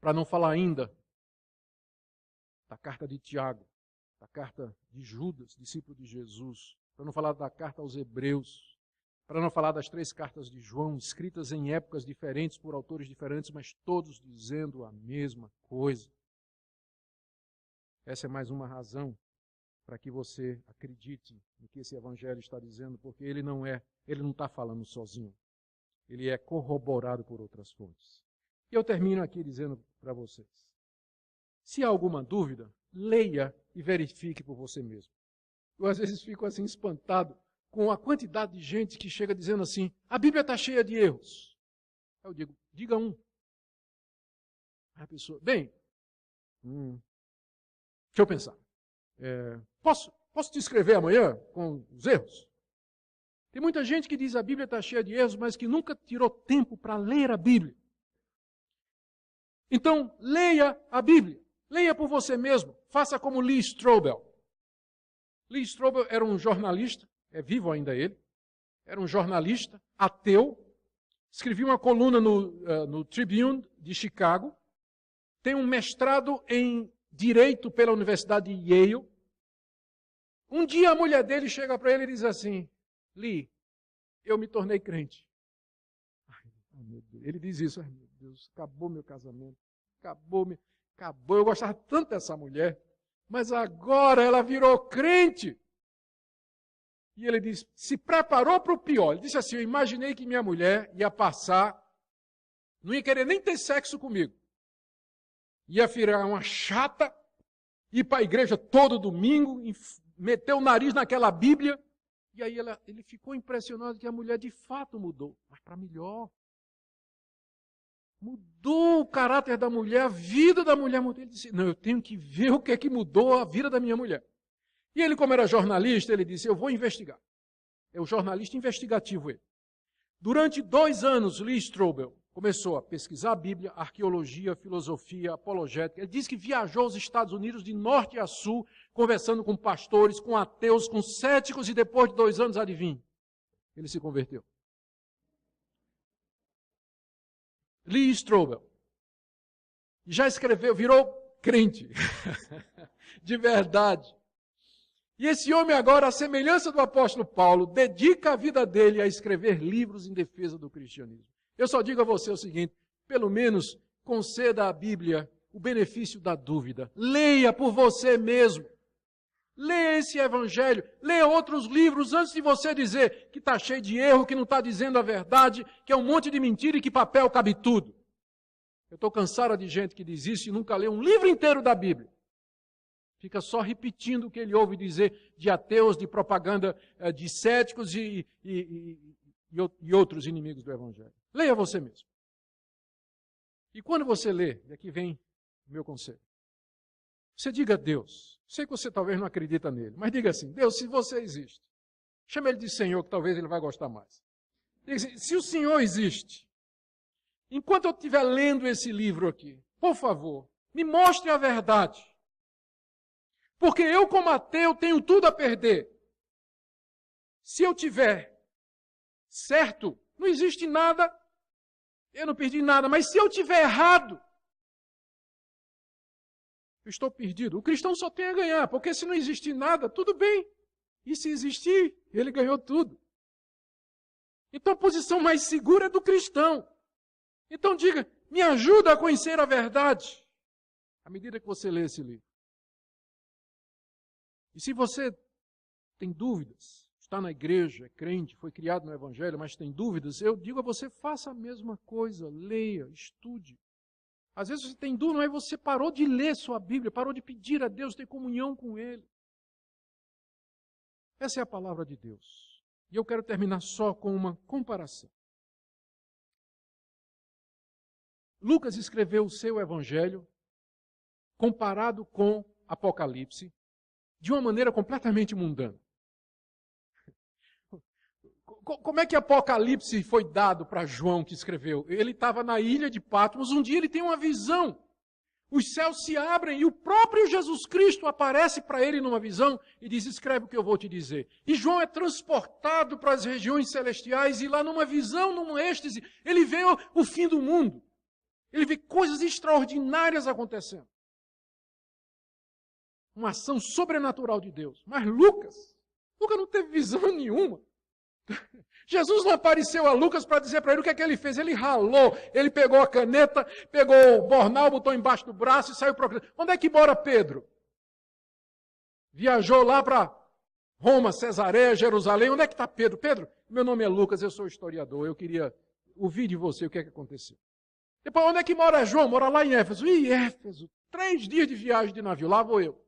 Para não falar ainda da carta de Tiago, da carta de Judas, discípulo de Jesus, para não falar da carta aos Hebreus, para não falar das 3 cartas de João, escritas em épocas diferentes por autores diferentes, mas todos dizendo a mesma coisa. Essa é mais uma razão para que você acredite no que esse evangelho está dizendo, porque ele não está falando sozinho. Ele é corroborado por outras fontes. E eu termino aqui dizendo para vocês, se há alguma dúvida, leia e verifique por você mesmo. Eu às vezes fico assim espantado com a quantidade de gente que chega dizendo assim, a Bíblia está cheia de erros. Eu digo, diga um. A pessoa, bem, deixa eu pensar. Posso te escrever amanhã com os erros? Tem muita gente que diz a Bíblia está cheia de erros, mas que nunca tirou tempo para ler a Bíblia. Então, leia a Bíblia. Leia por você mesmo. Faça como Lee Strobel. Lee Strobel era um jornalista, é vivo ainda ele, era um jornalista ateu, escrevia uma coluna no Tribune de Chicago, tem um mestrado em Direito pela Universidade de Yale. Um dia a mulher dele chega para ele e diz assim, Lee, eu me tornei crente. Meu Deus. Ele diz isso, ai meu Deus, acabou meu casamento, acabou, eu gostava tanto dessa mulher, mas agora ela virou crente. E ele diz, se preparou para o pior. Ele disse assim, eu imaginei que minha mulher ia passar, não ia querer nem ter sexo comigo. Ia virar uma chata, ir para a igreja todo domingo, meter o nariz naquela Bíblia. E aí ele ficou impressionado que a mulher de fato mudou, mas para melhor. Mudou o caráter da mulher, a vida da mulher mudou. Ele disse, não, eu tenho que ver o que é que mudou a vida da minha mulher. E ele, como era jornalista, ele disse, eu vou investigar. É o jornalista investigativo ele. Durante 2 anos, Lee Strobel começou a pesquisar a Bíblia, arqueologia, filosofia, apologética. Ele disse que viajou aos Estados Unidos de norte a sul, conversando com pastores, com ateus, com céticos, e depois de 2 anos, adivinhe, ele se converteu. Lee Strobel. Já escreveu, virou crente. De verdade. E esse homem agora, à semelhança do apóstolo Paulo, dedica a vida dele a escrever livros em defesa do cristianismo. Eu só digo a você o seguinte, pelo menos conceda à Bíblia o benefício da dúvida. Leia por você mesmo. Leia esse evangelho, leia outros livros antes de você dizer que está cheio de erro, que não está dizendo a verdade, que é um monte de mentira e que papel cabe tudo. Eu estou cansado de gente que diz isso e nunca lê um livro inteiro da Bíblia. Fica só repetindo o que ele ouve dizer de ateus, de propaganda de céticos e outros inimigos do evangelho. Leia você mesmo. E quando você lê, e aqui vem o meu conselho, você diga a Deus, sei que você talvez não acredita nele, mas diga assim, Deus, se você existe, chama ele de Senhor, que talvez ele vai gostar mais. Diga assim, se o Senhor existe, enquanto eu estiver lendo esse livro aqui, por favor, me mostre a verdade. Porque eu, como ateu, tenho tudo a perder. Se eu tiver certo, não existe nada, eu não perdi nada, mas se eu tiver errado, eu estou perdido. O cristão só tem a ganhar, porque se não existir nada, tudo bem. E se existir, ele ganhou tudo. Então a posição mais segura é do cristão. Então diga, me ajuda a conhecer a verdade, à medida que você lê esse livro. E se você tem dúvidas, está na igreja, é crente, foi criado no evangelho, mas tem dúvidas, eu digo a você, faça a mesma coisa, leia, estude. Às vezes você tem dúvida, mas você parou de ler sua Bíblia, parou de pedir a Deus, ter comunhão com Ele. Essa é a palavra de Deus. E eu quero terminar só com uma comparação. Lucas escreveu o seu evangelho comparado com Apocalipse de uma maneira completamente mundana. Como é que Apocalipse foi dado para João que escreveu? Ele estava na ilha de Patmos, um dia ele tem uma visão. Os céus se abrem e o próprio Jesus Cristo aparece para ele numa visão e diz, escreve o que eu vou te dizer. E João é transportado para as regiões celestiais e lá numa visão, num êxtase, ele vê o fim do mundo. Ele vê coisas extraordinárias acontecendo. Uma ação sobrenatural de Deus. Mas Lucas não teve visão nenhuma. Jesus não apareceu a Lucas para dizer para ele o que é que ele fez. Ele ralou, ele pegou a caneta, pegou o bornal, botou embaixo do braço e saiu procurando. Onde é que mora Pedro? Viajou lá para Roma, Cesareia, Jerusalém. Onde é que está Pedro? Pedro, meu nome é Lucas, eu sou historiador. Eu queria ouvir de você o que é que aconteceu. Depois, onde é que mora João? Mora lá em Éfeso. Ih, Éfeso, 3 dias de viagem de navio, lá vou eu.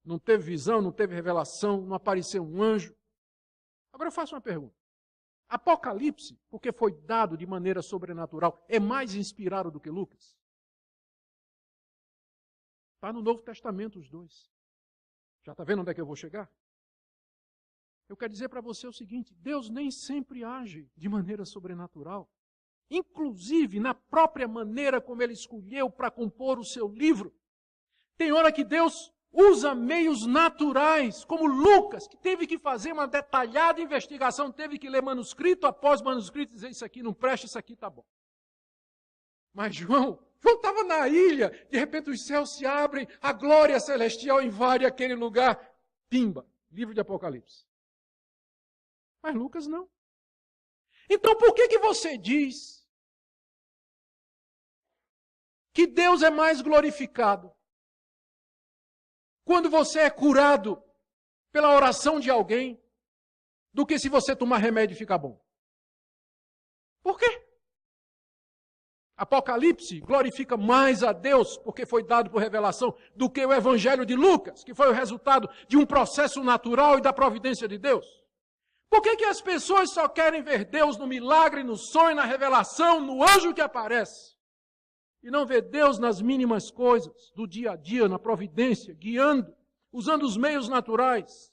Não teve visão, não teve revelação, não apareceu um anjo. Agora eu faço uma pergunta. Apocalipse, porque foi dado de maneira sobrenatural, é mais inspirado do que Lucas? Está no Novo Testamento os dois. Já está vendo onde é que eu vou chegar? Eu quero dizer para você o seguinte, Deus nem sempre age de maneira sobrenatural. Inclusive, na própria maneira como Ele escolheu para compor o seu livro. Tem hora que Deus usa meios naturais, como Lucas, que teve que fazer uma detalhada investigação, teve que ler manuscrito após manuscrito e dizer isso aqui não presta, isso aqui está bom. Mas João estava na ilha, de repente os céus se abrem, a glória celestial invade aquele lugar. Pimba, livro de Apocalipse. Mas Lucas não. Então por que você diz que Deus é mais glorificado quando você é curado pela oração de alguém do que se você tomar remédio e ficar bom? Por quê? Apocalipse glorifica mais a Deus porque foi dado por revelação do que o Evangelho de Lucas, que foi o resultado de um processo natural e da providência de Deus. Por que as pessoas só querem ver Deus no milagre, no sonho, na revelação, no anjo que aparece? E não ver Deus nas mínimas coisas do dia a dia, na providência, guiando, usando os meios naturais.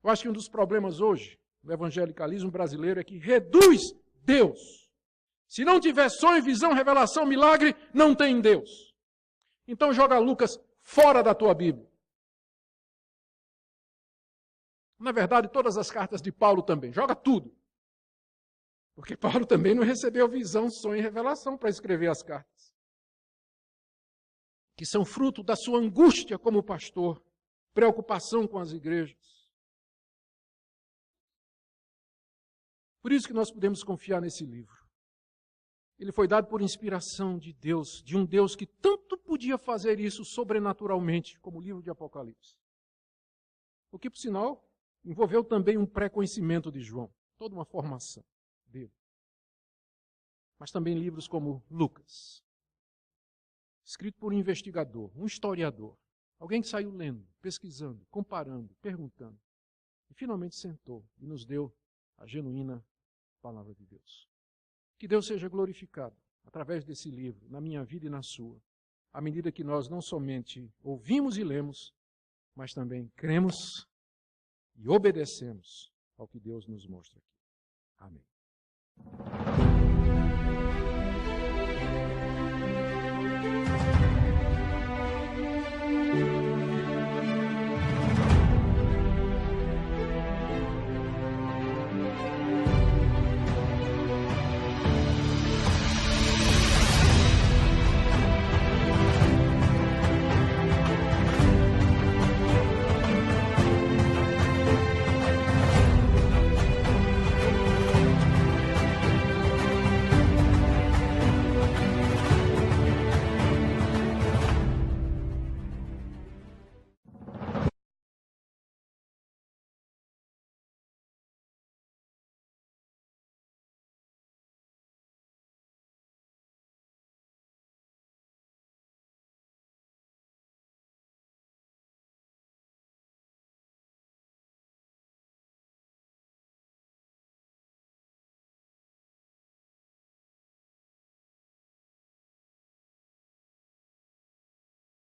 Eu acho que um dos problemas hoje do evangelicalismo brasileiro é que reduz Deus. Se não tiver sonho, visão, revelação, milagre, não tem Deus. Então joga Lucas fora da tua Bíblia. Na verdade, todas as cartas de Paulo também. Joga tudo. Porque Paulo também não recebeu visão, sonho e revelação para escrever as cartas. Que são fruto da sua angústia como pastor, preocupação com as igrejas. Por isso que nós podemos confiar nesse livro. Ele foi dado por inspiração de Deus, de um Deus que tanto podia fazer isso sobrenaturalmente, como o livro de Apocalipse. O que, por sinal, envolveu também um pré-conhecimento de João, toda uma formação dele. Mas também livros como Lucas, escrito por um investigador, um historiador, alguém que saiu lendo, pesquisando, comparando, perguntando, e finalmente sentou e nos deu a genuína palavra de Deus. Que Deus seja glorificado através desse livro, na minha vida e na sua, à medida que nós não somente ouvimos e lemos, mas também cremos e obedecemos ao que Deus nos mostra aqui. Amém.